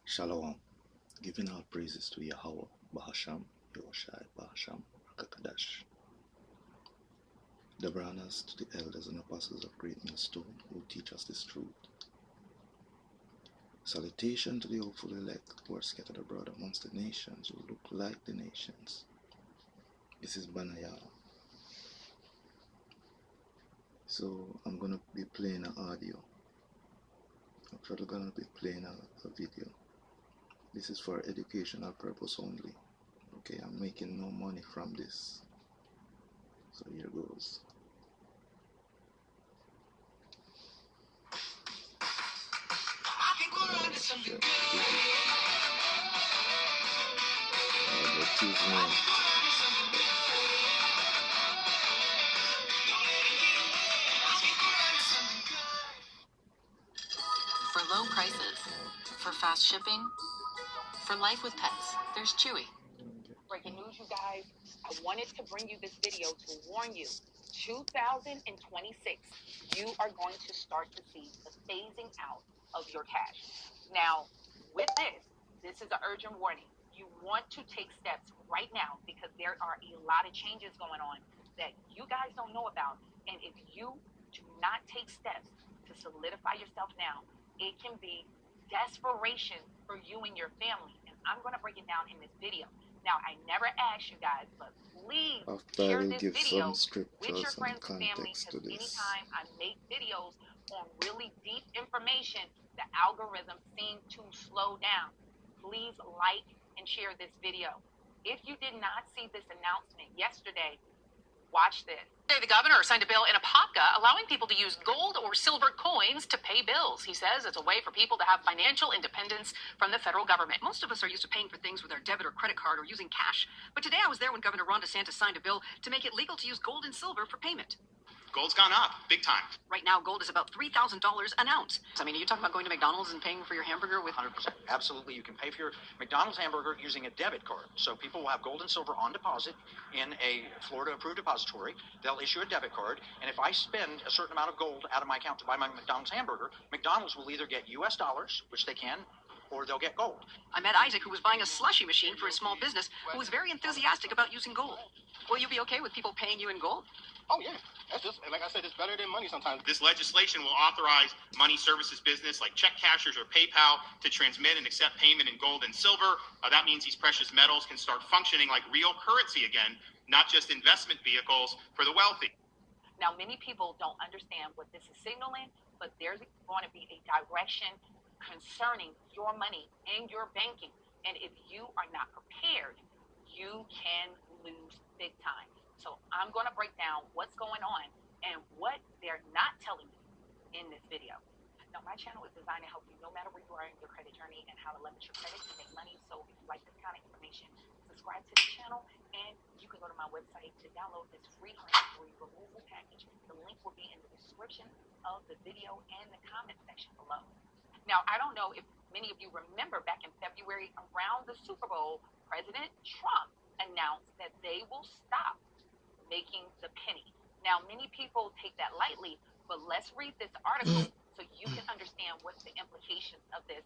Shalom, giving all praises to Yahweh, Bahasham, Yahushai, Bahasham, Rakakadash. The honors to the elders and apostles of Great Millstone who teach us this truth. Salutation to the hopeful elect who are scattered abroad amongst the nations who look like the nations. This is Banaya. So I'm going to be playing an audio. I'm probably going to be playing a video. This is for educational purpose only. Okay, I'm making no money from this. So here goes. For low prices, for fast shipping, for life with pets, there's Chewy. Breaking news, you guys. I wanted to bring you this video to warn you. 2026, you are going to start to see the phasing out of your cash. Now, with this is an urgent warning. You want to take steps right now because there are a lot of changes going on that you guys don't know about. And if you do not take steps to solidify yourself now, it can be desperation for you and your family. And I'm going to break it down in this video. Now, I never asked you guys, but please share this video with your friends and family, because anytime I make videos on really deep information, the algorithm seems to slow down. Please like and share this video. If you did not see this announcement yesterday, watch this. Today, the governor signed a bill in Apopka allowing people to use gold or silver coins to pay bills. He says it's a way for people to have financial independence from the federal government. Most of us are used to paying for things with our debit or credit card or using cash. But today I was there when Governor Ron DeSantis signed a bill to make it legal to use gold and silver for payment. Gold's gone up, big time. Right now, gold is about $3,000 an ounce. I mean, are you talking about going to McDonald's and paying for your hamburger with 100%. Absolutely. You can pay for your McDonald's hamburger using a debit card. So people will have gold and silver on deposit in a Florida-approved depository. They'll issue a debit card. And if I spend a certain amount of gold out of my account to buy my McDonald's hamburger, McDonald's will either get U.S. dollars, which they can, or they'll get gold. I met Isaac, who was buying a slushy machine for his small business, who was very enthusiastic about using gold. Will you be okay with people paying you in gold? Oh, yeah. That's just, like I said, it's better than money sometimes. This legislation will authorize money services business like check cashers or PayPal to transmit and accept payment in gold and silver. That means these precious metals can start functioning like real currency again, not just investment vehicles for the wealthy. Now, many people don't understand what this is signaling, but there's going to be a direction concerning your money and your banking. And if you are not prepared, you can lose big time. So I'm going to break down what's going on and what they're not telling you in this video. Now, my channel is designed to help you no matter where you are in your credit journey and how to leverage your credit to make money. So if you like this kind of information, subscribe to the channel, and you can go to my website to download this free hands-free removal package. The link will be in the description of the video and the comment section below. Now, I don't know if many of you remember back in February around the Super Bowl, President Trump announced that they will stop making the penny. Now, many people take that lightly, but let's read this article so you can understand what the implications of this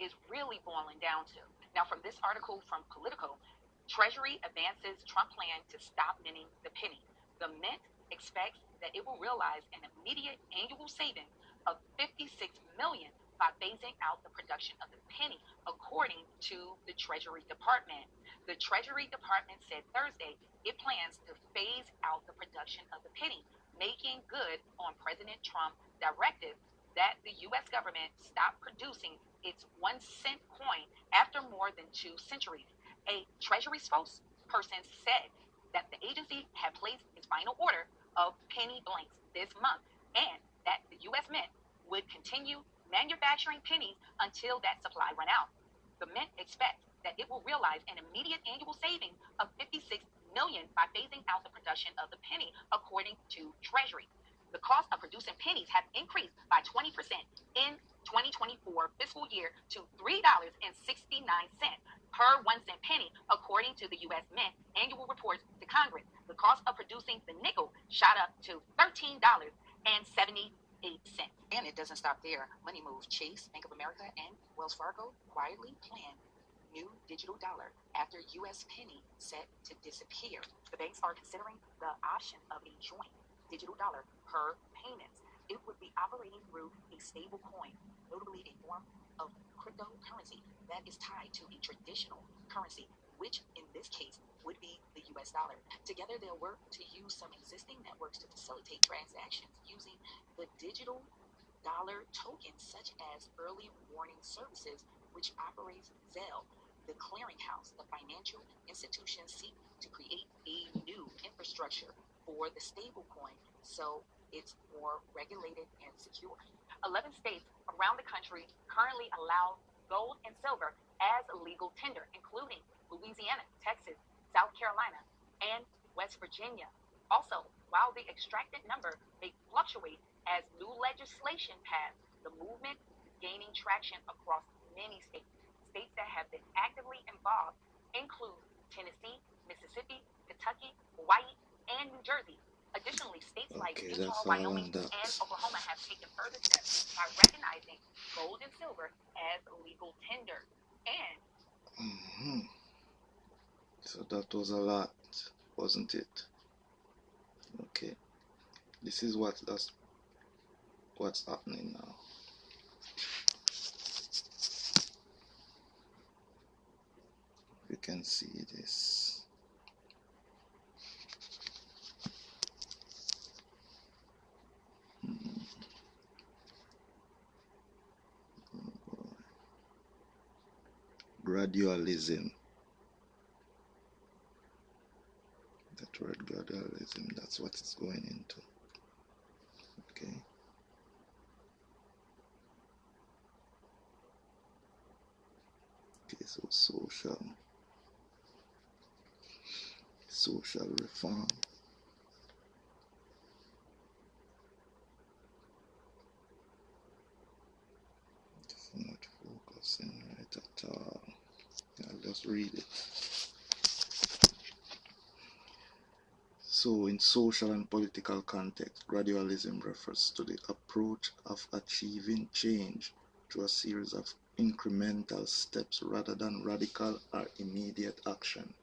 is really boiling down to. Now, from this article from Politico, Treasury advances Trump plan to stop minting the penny. The Mint expects that it will realize an immediate annual saving of $56 million by phasing out the production of the penny, according to the Treasury Department. The Treasury Department said Thursday it plans to phase out the production of the penny, making good on President Trump's directive that the U.S. government stop producing its 1-cent coin after more than 2 centuries. A Treasury spokesperson said that the agency had placed its final order of penny blanks this month, and that the U.S. Mint would continue manufacturing pennies until that supply ran out. The Mint expects that it will realize an immediate annual saving of $56 million by phasing out the production of the penny, according to Treasury. The cost of producing pennies has increased by 20% in 2024 fiscal year to $3.69 per 1-cent penny, according to the U.S. Mint annual reports to Congress. The cost of producing the nickel shot up to $13.70 And it doesn't stop there. Money Move, Chase, Bank of America, and Wells Fargo quietly plan new digital dollar after U.S. penny set to disappear. The banks are considering the option of a joint digital dollar per payments. It would be operating through a stable coin, notably a form of cryptocurrency that is tied to a traditional currency, which in this case would be the U.S. dollar. Together, they'll work to use some existing networks to facilitate transactions using the digital dollar tokens, such as early warning services, which operates Zelle. The clearinghouse, the financial institutions seek to create a new infrastructure for the stablecoin so it's more regulated and secure. 11 states around the country currently allow gold and silver as a legal tender, including Louisiana, Texas, South Carolina, and West Virginia. Also, while the extracted number may fluctuate as new legislation passed, the movement is gaining traction across many states. States that have been actively involved include Tennessee, Mississippi, Kentucky, Hawaii, and New Jersey. Additionally, states like Utah, Wyoming, and Oklahoma have taken further steps by recognizing gold and silver as legal tender. And so that was a lot, wasn't it? Okay, this is what's happening now. You can see this. Gradualism. That word gradualism, that's what it's going into. Okay. Okay, so social reform. It's not focusing right at all. I'll just read it. So, in social and political context, gradualism refers to the approach of achieving change through a series of incremental steps rather than radical or immediate action.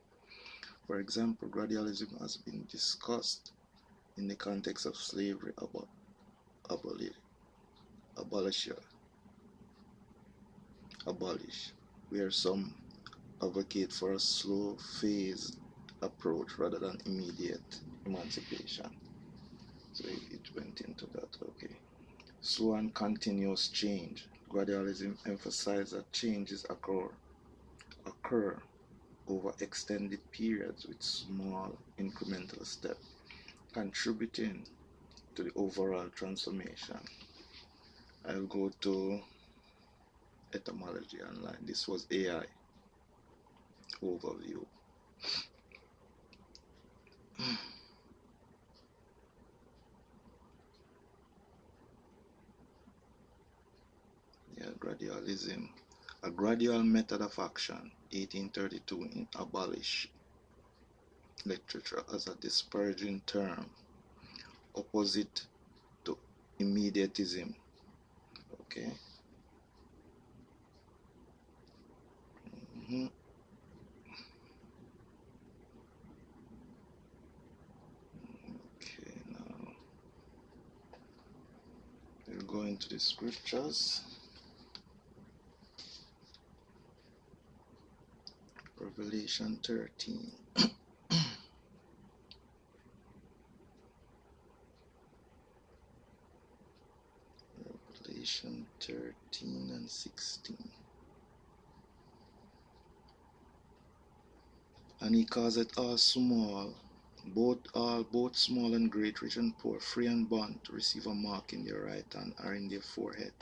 For example, gradualism has been discussed in the context of slavery abolish, where some advocate for a slow phased approach rather than immediate emancipation. So it went into that. Okay. Slow and continuous change. Gradualism emphasizes that changes occur over extended periods with small incremental steps, contributing to the overall transformation. I'll go to etymology online. This was AI overview. Gradualism, a gradual method of action, 1832 in abolish literature as a disparaging term, opposite to immediatism. Okay. Okay, now we'll go into the scriptures. Revelation 13. Revelation 13 and 16. And he causeth all small, both small and great, rich and poor, free and bond, to receive a mark in their right hand or in their forehead,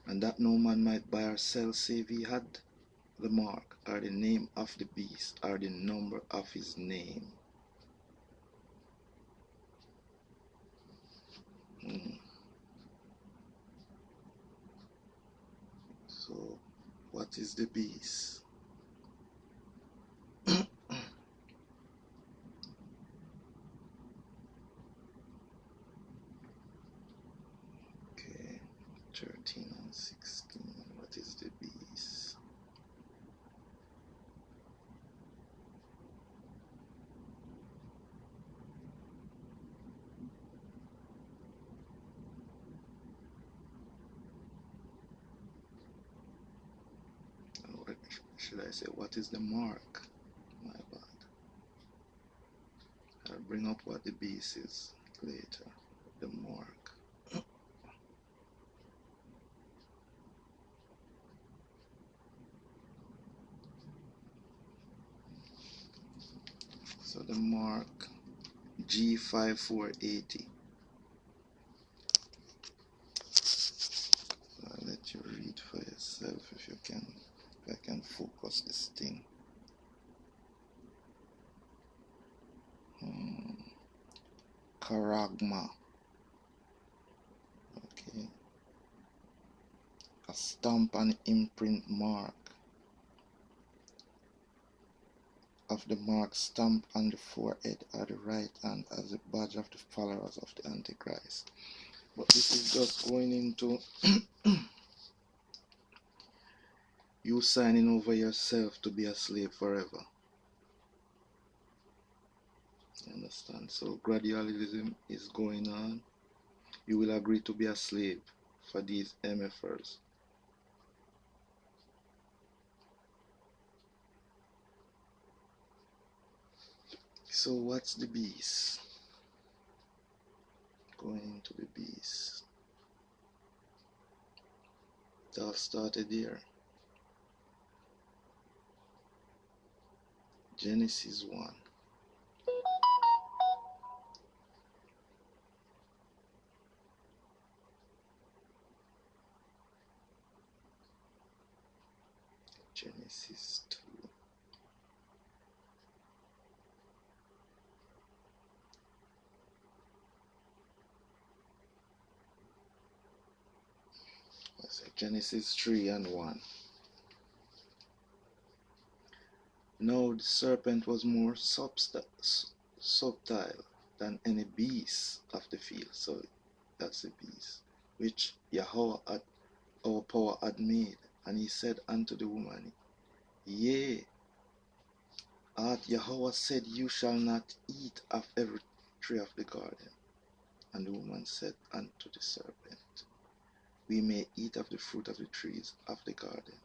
and that no man might buy or sell save he had the mark, or the name of the beast, or the number of his name. So, what is the beast? should I say, what is the mark? My bad. I'll bring up what the beast is later. The mark. So the mark G5480. I'll let you read for yourself if you can. If I can focus this thing. Charagma. Okay. A stamp and imprint mark of the mark stamped on the forehead or the right hand as a badge of the followers of the Antichrist. But this is just going into you signing over yourself to be a slave forever. You understand? So gradualism is going on. You will agree to be a slave for these MFers. So what's the beast? Going into the beast. It all started here. Genesis 1. Genesis 2. Genesis 3 and 1. Now the serpent was more subtle than any beast of the field. So that's the beast which Yahweh our power had made. And he said unto the woman, Yea, hath Yahweh said, You shall not eat of every tree of the garden. And the woman said unto the serpent, We may eat of the fruit of the trees of the garden,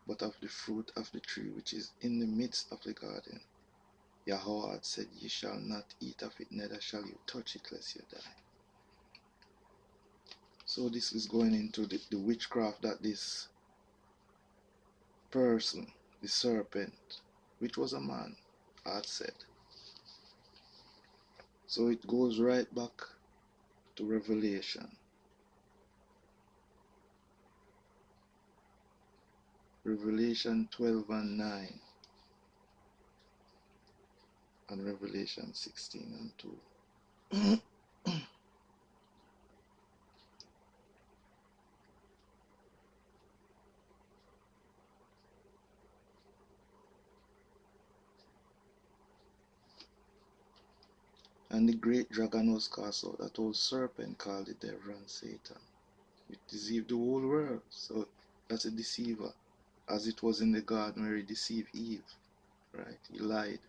but of the fruit of the tree which is in the midst of the garden, Yahweh had said, Ye shall not eat of it, neither shall you touch it, lest you die. So this is going into the witchcraft that this person, the serpent, which was a man, had said. So it goes right back to Revelation. Revelation 12 and 9. And Revelation 16 and 2. And the great dragon was cast out, that old serpent called the devil and Satan. It deceived the whole world. So that's a deceiver. As it was in the garden where he deceived Eve. Right? He lied.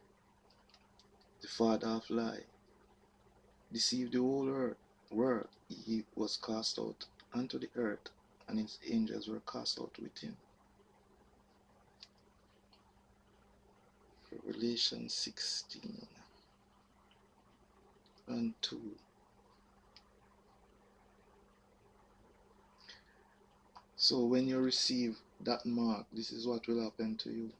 The father of lie. Deceived the whole world. He was cast out unto the earth, and his angels were cast out with him. Revelation 16 and 2. So when you receive that mark, this is what will happen to you.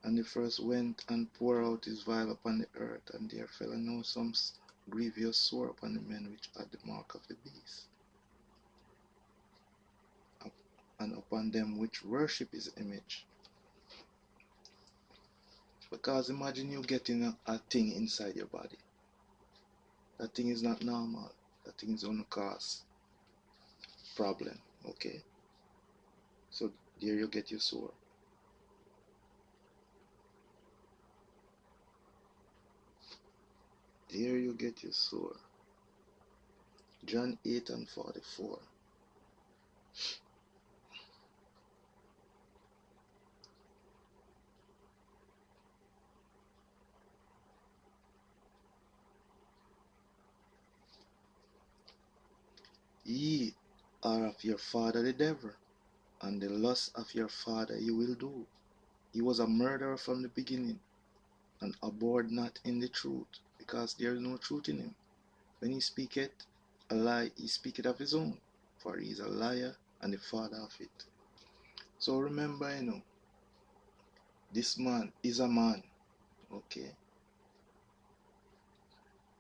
And the first went and poured out his vial upon the earth, and there fell now some grievous sore upon the men which had the mark of the beast, and upon them which worship his image. Because imagine you getting a thing inside your body. That thing is not normal. That thing is going to cause problem. Okay? So there you get your sore. There you get your sore. John 8 and 44. Ye are of your father the devil, and the lust of your father you will do. He was a murderer from the beginning, and abhorred not in the truth, because there is no truth in him. When he speaketh a lie, he speaketh of his own, for he is a liar and the father of it. So remember, this man is a man, okay?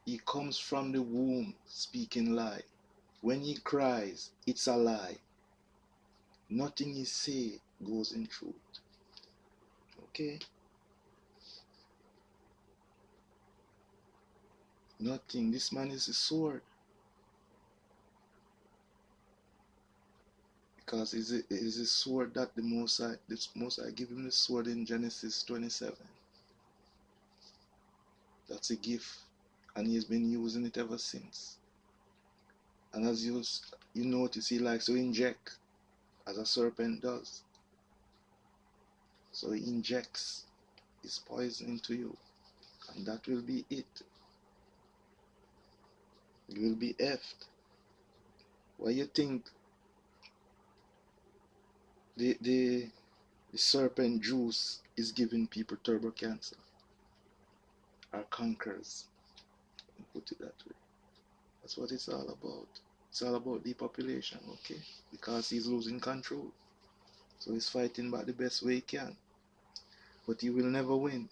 He comes from the womb speaking lie. When he cries, it's a lie. Nothing he say goes in truth, okay? Nothing. This man is a sword. Because it is a sword that the Most High give him the sword in Genesis 27. That's a gift, and he has been using it ever since. And as you notice, he likes to inject, as a serpent does. So he injects his poison into you, and that will be it. You will be effed. Why you think the serpent juice is giving people turbo cancer, or conquerors? Put it that way. That's what it's all about. It's all about depopulation, okay? Because he's losing control. So he's fighting by the best way he can. But he will never win.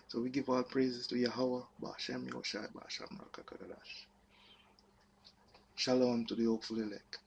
So we give all praises to Yahweh, Ba'ashem Yoshai, Ba'ashem Rakakadash. Shalom to the hopeful elect.